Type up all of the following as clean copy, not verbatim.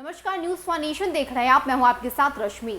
नमस्कार, news for nation देख रहे हैं आप। मैं हूं आपके साथ रश्मि।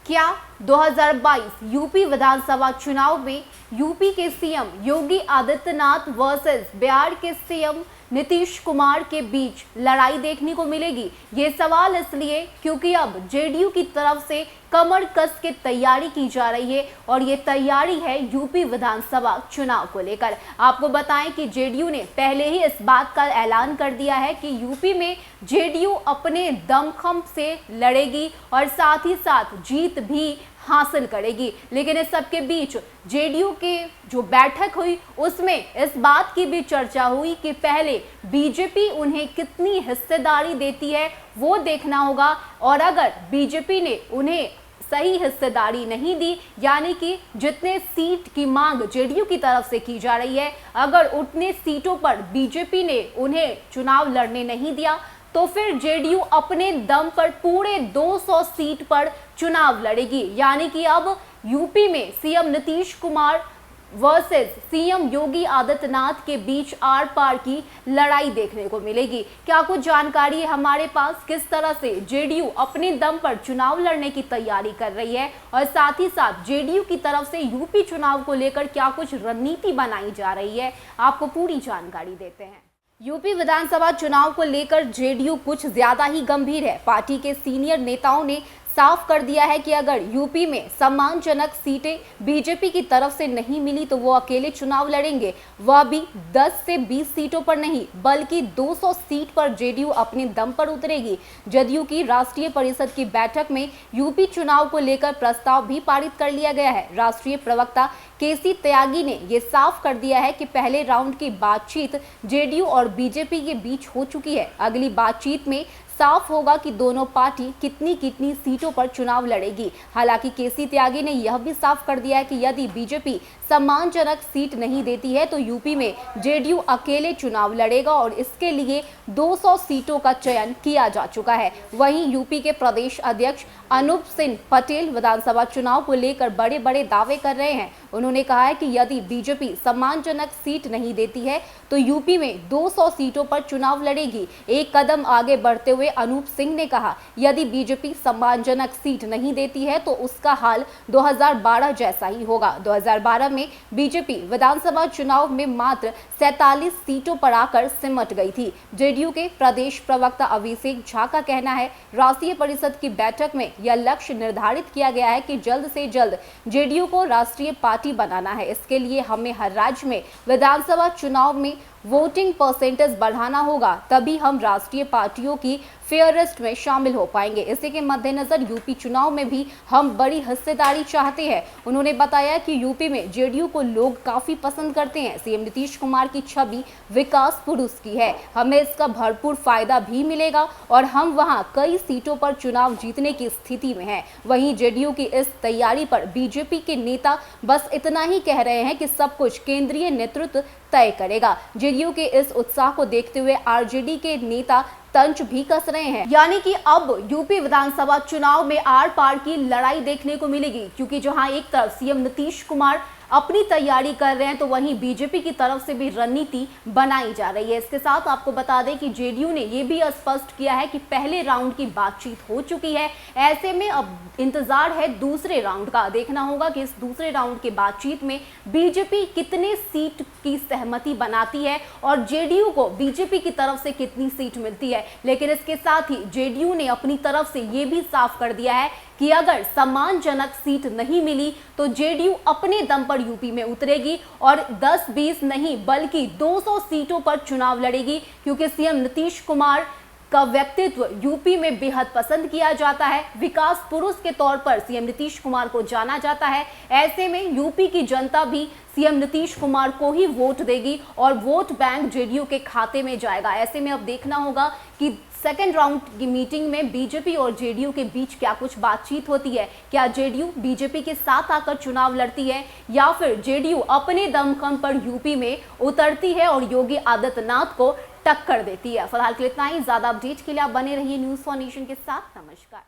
क्या 2022 यूपी विधानसभा चुनाव में यूपी के सीएम योगी आदित्यनाथ वर्सेस बिहार के सीएम नीतीश कुमार के बीच लड़ाई देखने को मिलेगी? ये सवाल इसलिए क्योंकि अब जेडीयू की तरफ से कमर कस के तैयारी की जा रही है और ये तैयारी है यूपी विधानसभा चुनाव को लेकर। आपको बताएं कि जेडीयू ने पहले ही इस बात का ऐलान कर दिया है कि यूपी में जेडीयू अपने दमखम से लड़ेगी और साथ ही साथ जीत भी हासिल करेगी। लेकिन इस सबके बीच जेडीयू के जो बैठक हुई उसमें इस बात की भी चर्चा हुई कि पहले बीजेपी उन्हें कितनी हिस्सेदारी देती है वो देखना होगा, और अगर बीजेपी ने उन्हें सही हिस्सेदारी नहीं दी, यानी कि जितने सीट की मांग जेडीयू की तरफ से की जा रही है, अगर उतने सीटों पर बीजेपी ने उन्हें चुनाव लड़ने नहीं दिया तो फिर जेडीयू अपने दम पर पूरे 200 सीट पर चुनाव लड़ेगी। यानी कि अब यूपी में CM Nitish Kumar versus CM Yogi Adityanath के बीच आर पार की लड़ाई देखने को मिलेगी। क्या कुछ जानकारी है हमारे पास, किस तरह से जेडीयू अपने दम पर चुनाव लड़ने की तैयारी कर रही है, और साथ ही साथ जेडीयू की तरफ से यूपी चुनाव को लेकर क्या कुछ रणनीति बनाई जा रही है, आपको पूरी जानकारी देते हैं। यूपी विधानसभा चुनाव को लेकर जेडीयू कुछ ज्यादा ही गंभीर है। पार्टी के सीनियर नेताओं ने साफ कर दिया है कि अगर यूपी में सम्मानजनक सीटें बीजेपी की तरफ से नहीं मिली तो वो अकेले चुनाव लड़ेंगे। वह भी 10 से 20 सीटों पर नहीं बल्कि 200 सीट पर जेडीयू अपने दम पर उतरेगी। जदयू की राष्ट्रीय परिषद की बैठक में यूपी चुनाव को लेकर प्रस्ताव भी पारित कर लिया गया है। राष्ट्रीय प्रवक्ता केसी त्यागी ने ये साफ कर दिया है कि पहले राउंड की बातचीत जेडीयू और बीजेपी के बीच हो चुकी है। अगली बातचीत में साफ होगा कि दोनों पार्टी कितनी कितनी सीटों पर चुनाव लड़ेगी। हालांकि केसी त्यागी ने यह भी साफ कर दिया है कि यदि बीजेपी सम्मानजनक सीट नहीं देती है तो यूपी में जेडीयू अकेले चुनाव लड़ेगा और इसके लिए 200 सीटों का चयन किया जा चुका है। वहीं यूपी के प्रदेश अध्यक्ष अनूप सिंह पटेल विधानसभा चुनाव को लेकर बड़े बड़े दावे कर रहे हैं। उन्होंने कहा है कि यदि बीजेपी सम्मानजनक सीट नहीं देती है तो यूपी में 200 सीटों पर चुनाव लड़ेगी। एक कदम आगे बढ़ते हुए अनूप सिंह ने कहा, यदि बीजेपी सम्मानजनक सीट नहीं देती है तो उसका हाल 2012 जैसा ही होगा। 2012 में बीजेपी विधानसभा चुनाव में मात्र 47 सीटों पर आकर सिमट गई थी। जेडीयू के प्रदेश प्रवक्ता अभिषेक झा का कहना है, राष्ट्रीय परिषद की बैठक में यह लक्ष्य निर्धारित किया गया है कि जल्द से जल्द जेडीयू को राष्ट्रीय पार्टी बनाना है। इसके लिए हमें हर राज्य में विधानसभा चुनाव में वोटिंग परसेंटेज बढ़ाना होगा, तभी हम राष्ट्रीय पार्टियों की फेयरिस्ट में शामिल हो पाएंगे। इसी के मद्देनजर यूपी चुनाव में भी हम बड़ी हिस्सेदारी चाहते हैं। उन्होंने बताया कि यूपी में जेडीयू को लोग काफी पसंद करते हैं। सीएम नीतीश कुमार की छवि विकास पुरुष की है, हमें इसका भरपूर फायदा भी मिलेगा और हम वहां कई सीटों पर चुनाव जीतने की स्थिति में हैं। वहीं जेडीयू की इस तैयारी पर बीजेपी के नेता बस इतना ही कह रहे हैं कि सब कुछ केंद्रीय नेतृत्व तय करेगा। जेडीयू के इस उत्साह को देखते हुए आरजेडी के नेता तंज भी कस रहे हैं। यानी कि अब यूपी विधानसभा चुनाव में आर पार की लड़ाई देखने को मिलेगी, क्योंकि जहां एक तरफ सीएम नीतीश कुमार अपनी तैयारी कर रहे हैं तो वहीं बीजेपी की तरफ से भी रणनीति बनाई जा रही है। इसके साथ आपको बता दें कि जेडीयू ने यह भी स्पष्ट किया है कि पहले राउंड की बातचीत हो चुकी है। ऐसे में अब इंतजार है दूसरे राउंड का। देखना होगा कि इस दूसरे राउंड की बातचीत में बीजेपी कितने सीट की सहमति बनाती है और जेडीयू को बीजेपी की तरफ से कितनी सीट मिलती है। लेकिन इसके साथ ही जेडीयू ने अपनी तरफ से यह भी साफ कर दिया है कि अगर सम्मानजनक सीट नहीं मिली तो जेडीयू अपने दम पर यूपी में उतरेगी और 10-20 नहीं बल्कि 200 सीटों पर चुनाव लड़ेगी, क्योंकि सीएम नीतीश कुमार का व्यक्तित्व यूपी में बेहद पसंद किया जाता है। विकास पुरुष के तौर पर सीएम नीतीश कुमार को जाना जाता है। ऐसे में यूपी की जनता भी सीएम नीतीश कुमार को ही वोट देगी और वोट बैंक जेडीयू के खाते में जाएगा। ऐसे में अब देखना होगा कि सेकेंड राउंड की मीटिंग में बीजेपी और जेडीयू के बीच क्या कुछ बातचीत होती है। क्या जेडीयू बीजेपी के साथ आकर चुनाव लड़ती है या फिर जेडीयू अपने दमखम पर यूपी में उतरती है और योगी आदित्यनाथ को टक्कर देती है। फिलहाल के लिए इतना ही। ज्यादा अपडेट के लिए आप बने रहिए न्यूज फॉर नेशन के साथ। नमस्कार।